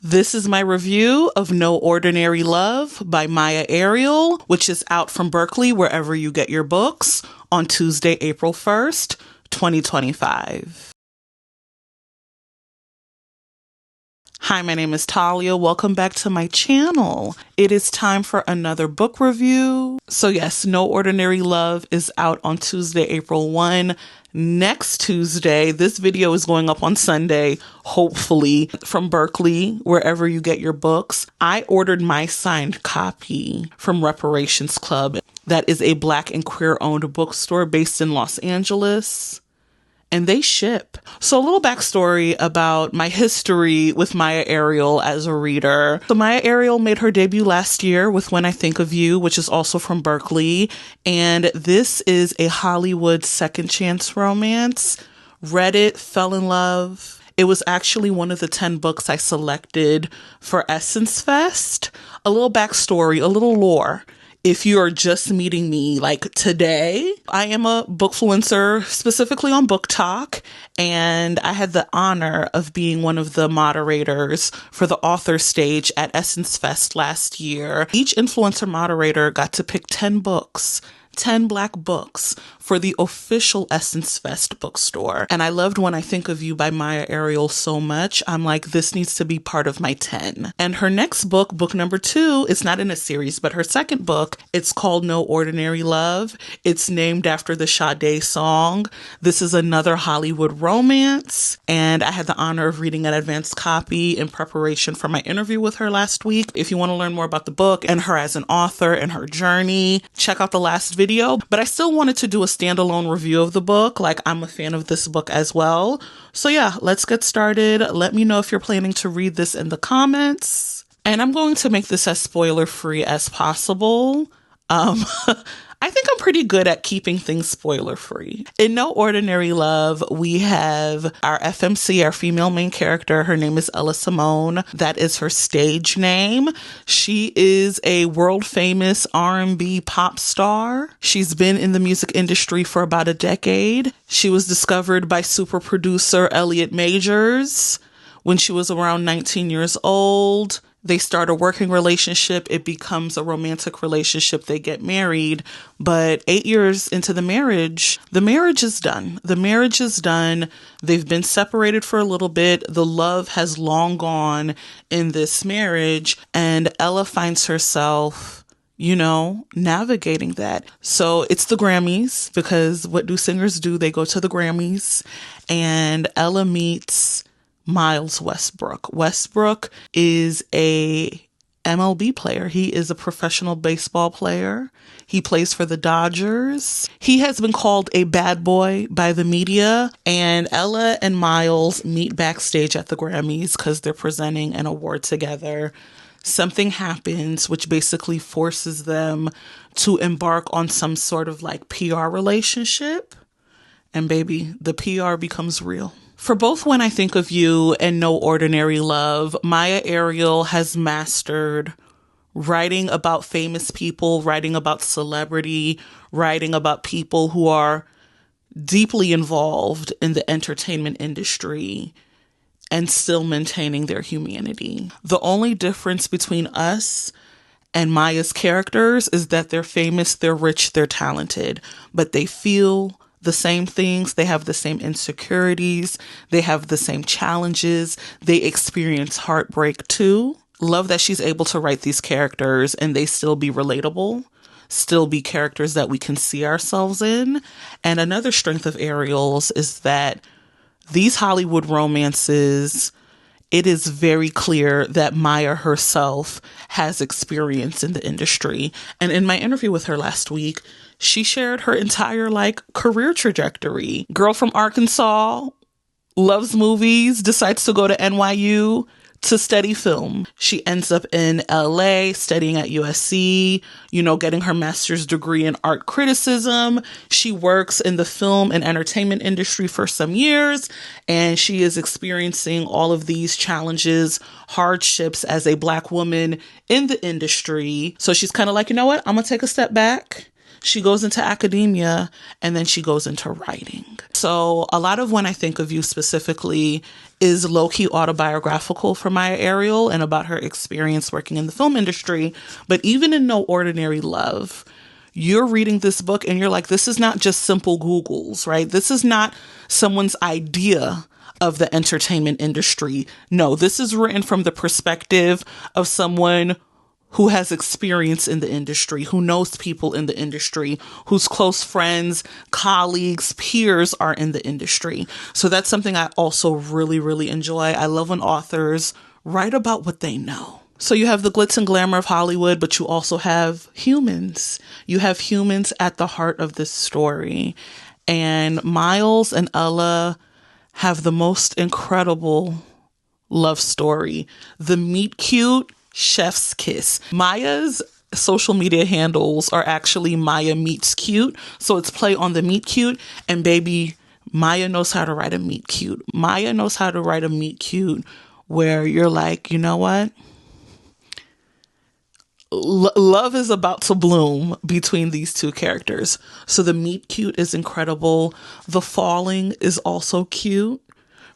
This is my review of No Ordinary Love by Myah Ariel, which is out from Berkley wherever you get your books on Tuesday, April 1st, 2025. Hi, my name is Talia. Welcome back to my channel. It is time for another book review. So yes, No Ordinary Love is out on Tuesday, April 1. Next Tuesday, this video is going up on Sunday, hopefully, from Berkley, wherever you get your books. I ordered my signed copy from Reparations Club. That is a Black and queer-owned bookstore based in Los Angeles. And they ship. So a little backstory about my history with Myah Ariel as a reader. So Myah Ariel made her debut last year with When I Think of You, which is also from Berkley. And this is a Hollywood second chance romance. Read it, fell in love. It was actually one of the 10 books I selected for Essence Fest. A little backstory, a little lore. If you are just meeting me like today, I am a bookfluencer specifically on Book Talk, and I had the honor of being one of the moderators for the author stage at Essence Fest last year. Each influencer moderator got to pick 10 books, 10 Black books for the official Essence Fest bookstore. And I loved When I Think of You by Myah Ariel so much. I'm like, this needs to be part of my 10. And her next book, book number 2, is not in a series, but her second book, it's called No Ordinary Love. It's named after the Sade song. This is another Hollywood romance. And I had the honor of reading an advanced copy in preparation for my interview with her last week. If you want to learn more about the book and her as an author and her journey, check out the last video. But I still wanted to do a standalone review of the book. Like, I'm a fan of this book as well. So yeah, let's get started. Let me know if you're planning to read this in the comments. And I'm going to make this as spoiler free as possible. I think I'm pretty good at keeping things spoiler free. In No Ordinary Love, we have our FMC, our female main character. Her name is Ella Simone. That is her stage name. She is a world famous R&B pop star. She's been in the music industry for about a decade. She was discovered by super producer Elliot Majors when she was around 19 years old. They start a working relationship. It becomes a romantic relationship. They get married. But 8 years into the marriage is done. The marriage is done. They've been separated for a little bit. The love has long gone in this marriage. And Ella finds herself, navigating that. So it's the Grammys, because what do singers do? They go to the Grammys. And Ella meets Miles Westbrook. Westbrook is a MLB player. He is a professional baseball player. He plays for the Dodgers. He has been called a bad boy by the media, and Ella and Miles meet backstage at the Grammys because they're presenting an award together. Something happens which basically forces them to embark on some sort of like PR relationship. And baby, the PR becomes real. For both When I Think of You and No Ordinary Love, Myah Ariel has mastered writing about famous people, writing about celebrity, writing about people who are deeply involved in the entertainment industry and still maintaining their humanity. The only difference between us and Myah's characters is that they're famous, they're rich, they're talented, but they feel the same things. They have the same insecurities. They have the same challenges. They experience heartbreak too. Love that she's able to write these characters and they still be relatable, still be characters that we can see ourselves in. And another strength of Ariel's is that these Hollywood romances, it is very clear that Myah herself has experience in the industry. And in my interview with her last week, she shared her entire career trajectory. Girl from Arkansas, loves movies, decides to go to NYU to study film. She ends up in LA studying at USC, getting her master's degree in art criticism. She works in the film and entertainment industry for some years, and she is experiencing all of these challenges, hardships as a Black woman in the industry. So she's kind of like, you know what? I'm going to take a step back. She goes into academia and then she goes into writing. So a lot of When I Think of You specifically is low-key autobiographical for Myah Ariel and about her experience working in the film industry. But even in No Ordinary Love, you're reading this book and you're like, this is not just simple Googles, right? This is not someone's idea of the entertainment industry. No, this is written from the perspective of someone who has experience in the industry, who knows people in the industry, whose close friends, colleagues, peers are in the industry. So that's something I also really, really enjoy. I love when authors write about what they know. So you have the glitz and glamour of Hollywood, but you also have humans. You have humans at the heart of this story. And Miles and Ella have the most incredible love story. The meet cute, chef's kiss. Myah's social media handles are actually Myah Meets Cute. So it's play on the meet cute. And baby, Myah knows how to write a meet cute. Myah knows how to write a meet cute where you're like, you know what? Love is about to bloom between these two characters. So the meet cute is incredible. The falling is also cute,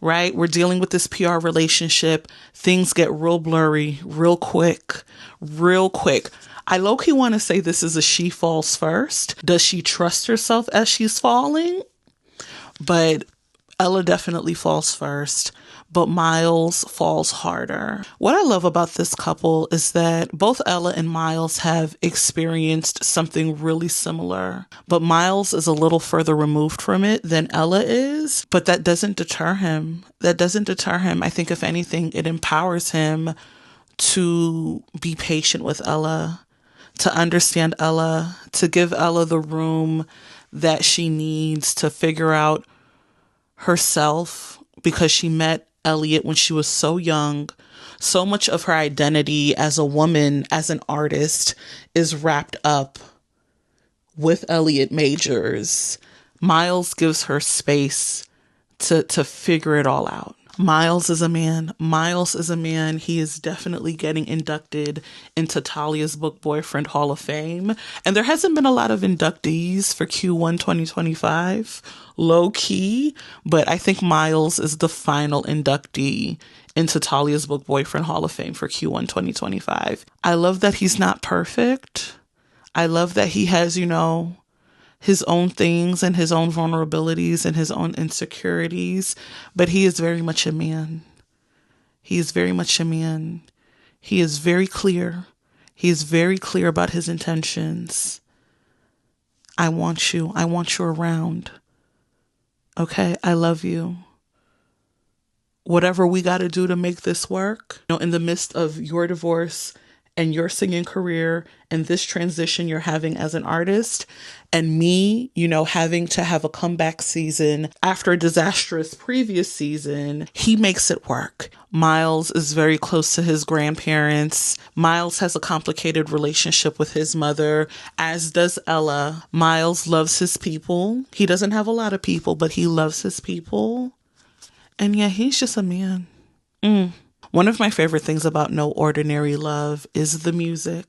right? We're dealing with this PR relationship. Things get real blurry, real quick, real quick. I low-key want to say this is a she falls first. Does she trust herself as she's falling? But Ella definitely falls first, but Miles falls harder. What I love about this couple is that both Ella and Miles have experienced something really similar, but Miles is a little further removed from it than Ella is, but that doesn't deter him. That doesn't deter him. I think if anything, it empowers him to be patient with Ella, to understand Ella, to give Ella the room that she needs to figure out herself, because she met Elliot when she was so young. So much of her identity as a woman, as an artist, is wrapped up with Elliot Majors. Miles gives her space to figure it all out. Miles is a man. Miles is a man. He is definitely getting inducted into Talia's Book Boyfriend Hall of Fame. And there hasn't been a lot of inductees for Q1 2025, low key, but I think Miles is the final inductee into Talia's Book Boyfriend Hall of Fame for Q1 2025. I love that he's not perfect. I love that he has, his own things and his own vulnerabilities and his own insecurities, but he is very much a man. He is very much a man. He is very clear. He is very clear about his intentions. I want you. I want you around. Okay? I love you. Whatever we got to do to make this work, in the midst of your divorce and your singing career and this transition you're having as an artist, and me, having to have a comeback season after a disastrous previous season, he makes it work. Miles is very close to his grandparents. Miles has a complicated relationship with his mother, as does Ella. Miles loves his people. He doesn't have a lot of people, but he loves his people. And yeah, he's just a man. One of my favorite things about No Ordinary Love is the music.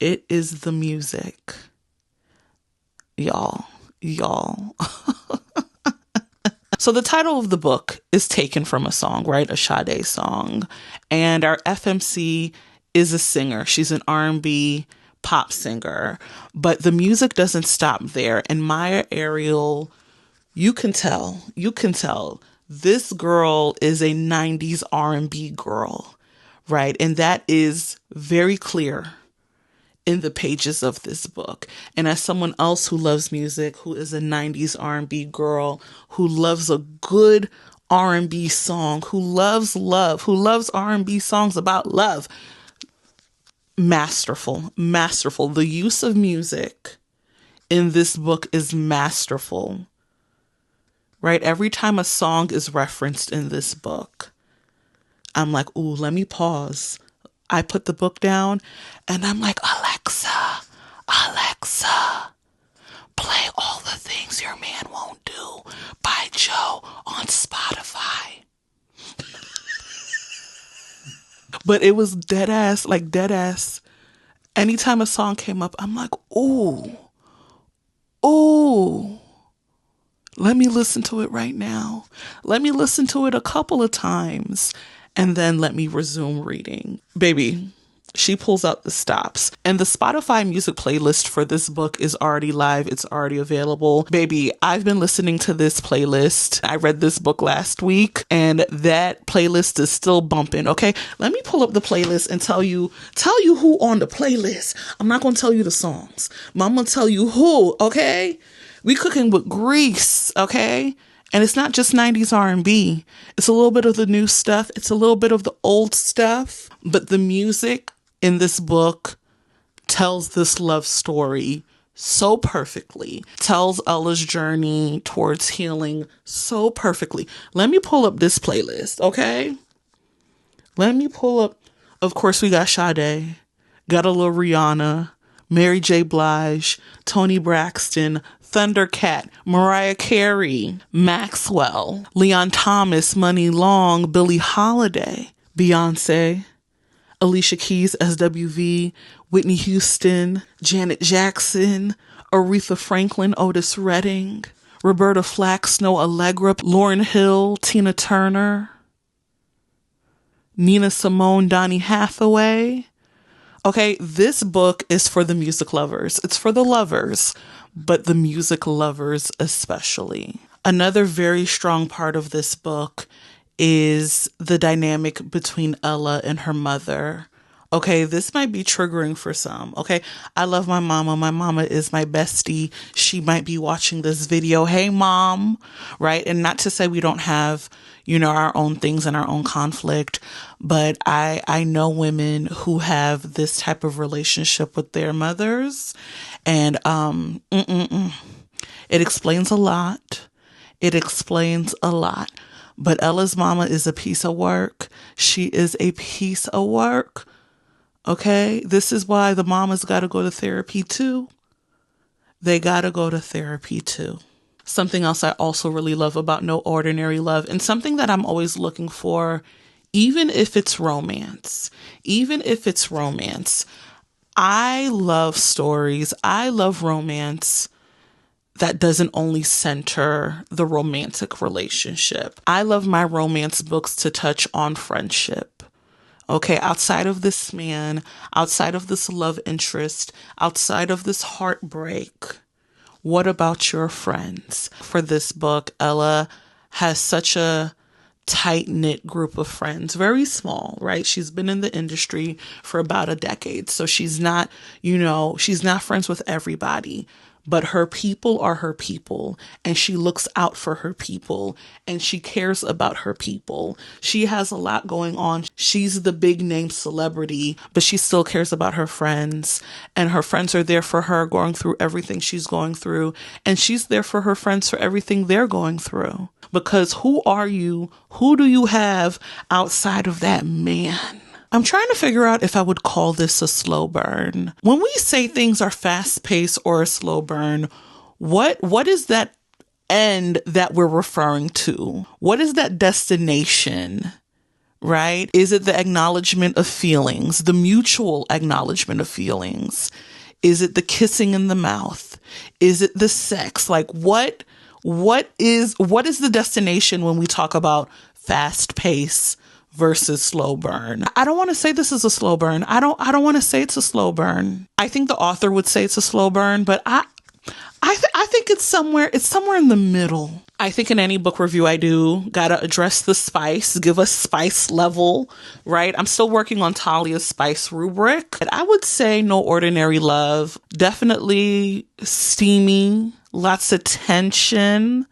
It is the music. Y'all. So the title of the book is taken from a song, right? A Sade song. And our FMC is a singer. She's an R&B pop singer. But the music doesn't stop there. And Myah Ariel, you can tell. This girl is a 90s R&B girl, right? And that is very clear in the pages of this book. And as someone else who loves music, who is a 90s R&B girl, who loves a good R&B song, who loves love, who loves R&B songs about love, masterful. The use of music in this book is masterful. Right? Every time a song is referenced in this book, I'm like, ooh, let me pause. I put the book down and I'm like, Alexa, play All the Things Your Man Won't Do by Joe on Spotify. But it was dead ass. Anytime a song came up, I'm like, ooh, Oh, let me listen to it right now. Let me listen to it a couple of times and then let me resume reading. Baby, she pulls out the stops. And the Spotify music playlist for this book is already live. It's already available. Baby, I've been listening to this playlist. I read this book last week and that playlist is still bumping. Okay, let me pull up the playlist and tell you who on the playlist. I'm not going to tell you the songs, but I'm going to tell you who, okay? We cooking with grease, okay? And it's not just 90s R&B. It's a little bit of the new stuff. It's a little bit of the old stuff. But the music in this book tells this love story so perfectly, tells Ella's journey towards healing so perfectly. Let me pull up this playlist, okay? Let me pull up, of course, we got Sade, got a little Rihanna, Mary J. Blige, Toni Braxton, Thundercat, Mariah Carey, Maxwell, Leon Thomas, Money Long, Billie Holiday, Beyonce, Alicia Keys, SWV, Whitney Houston, Janet Jackson, Aretha Franklin, Otis Redding, Roberta Flack, Snow Allegra, Lauryn Hill, Tina Turner, Nina Simone, Donny Hathaway. Okay, this book is for the music lovers. It's for the lovers, but the music lovers especially. Another very strong part of this book is the dynamic between Ella and her mother. Okay, this might be triggering for some. Okay, I love my mama. My mama is my bestie. She might be watching this video. Hey, mom, right? And not to say we don't have, our own things and our own conflict, but I know women who have this type of relationship with their mothers, and it explains a lot. It explains a lot. But Ella's mama is a piece of work. She is a piece of work. Okay? This is why the mamas got to go to therapy too. They got to go to therapy too. Something else I also really love about No Ordinary Love, and something that I'm always looking for, even if it's romance, I love stories. I love romance that doesn't only center the romantic relationship. I love my romance books to touch on friendship. Okay, outside of this man, outside of this love interest, outside of this heartbreak, what about your friends? For this book, Ella has such a tight-knit group of friends, very small, right? She's been in the industry for about a decade. So she's not, she's not friends with everybody, but her people are her people, and she looks out for her people, and she cares about her people. She has a lot going on. She's the big name celebrity, but she still cares about her friends, and her friends are there for her going through everything she's going through, and she's there for her friends for everything they're going through. Because who are you? Who do you have outside of that man? I'm trying to figure out if I would call this a slow burn. When we say things are fast paced or a slow burn, what is that end that we're referring to? What is that destination? Right? Is it the acknowledgement of feelings, the mutual acknowledgement of feelings? Is it the kissing in the mouth? Is it the sex? Like what is the destination when we talk about fast pace versus slow burn? I don't want to say this is a slow burn. I don't want to say it's a slow burn. I think the author would say it's a slow burn, but I think it's somewhere in the middle. I think in any book review I do, gotta address the spice, give a spice level, right? I'm still working on Talia's spice rubric. But I would say No Ordinary Love, definitely steamy, lots of tension,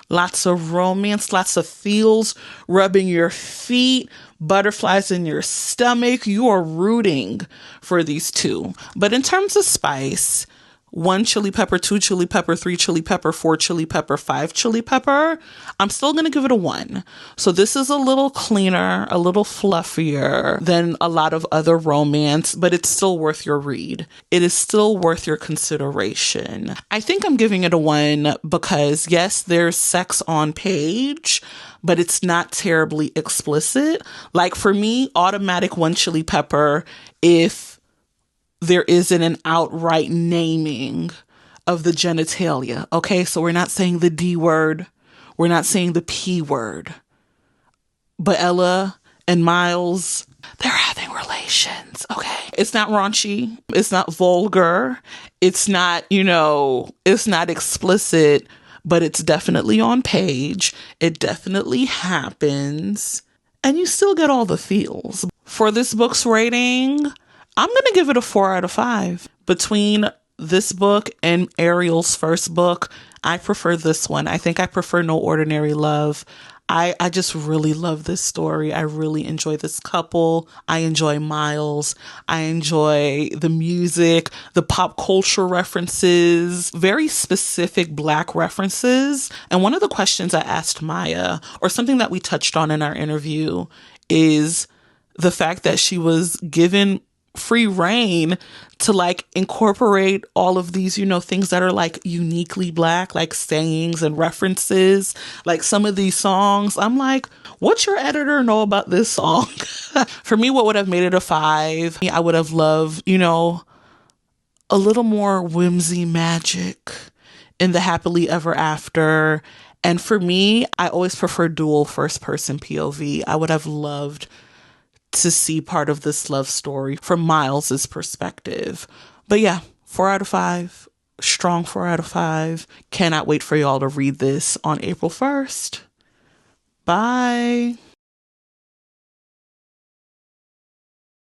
lots of romance, lots of feels, rubbing your feet, butterflies in your stomach. You are rooting for these two. But in terms of spice, 1 chili pepper, 2 chili pepper, 3 chili pepper, 4 chili pepper, 5 chili pepper, I'm still going to give it a 1. So this is a little cleaner, a little fluffier than a lot of other romance, but it's still worth your read. It is still worth your consideration. I think I'm giving it a 1 because yes, there's sex on page, but it's not terribly explicit. Like for me, automatic 1 chili pepper if there isn't an outright naming of the genitalia. Okay, so we're not saying the D word, we're not saying the P word, but Ella and Miles, they're having relations. Okay, it's not raunchy, it's not vulgar, it's not, it's not explicit, but it's definitely on page. It definitely happens, and you still get all the feels. For this book's rating, I'm going to give it a 4 out of 5. Between this book and Ariel's first book, I prefer this one. I think I prefer No Ordinary Love. I just really love this story. I really enjoy this couple. I enjoy Miles. I enjoy the music, the pop culture references, very specific Black references. And one of the questions I asked Myah, or something that we touched on in our interview, is the fact that she was given free reign to like incorporate all of these, things that are like uniquely Black, like sayings and references, like some of these songs. I'm like, what's your editor know about this song? For me, what would have made it a 5? I would have loved, a little more whimsy magic in the happily ever after. And for me, I always prefer dual first person POV. I would have loved to see part of this love story from Miles's perspective. But yeah, 4 out of 5, strong 4 out of 5. Cannot wait for y'all to read this on April 1st. Bye.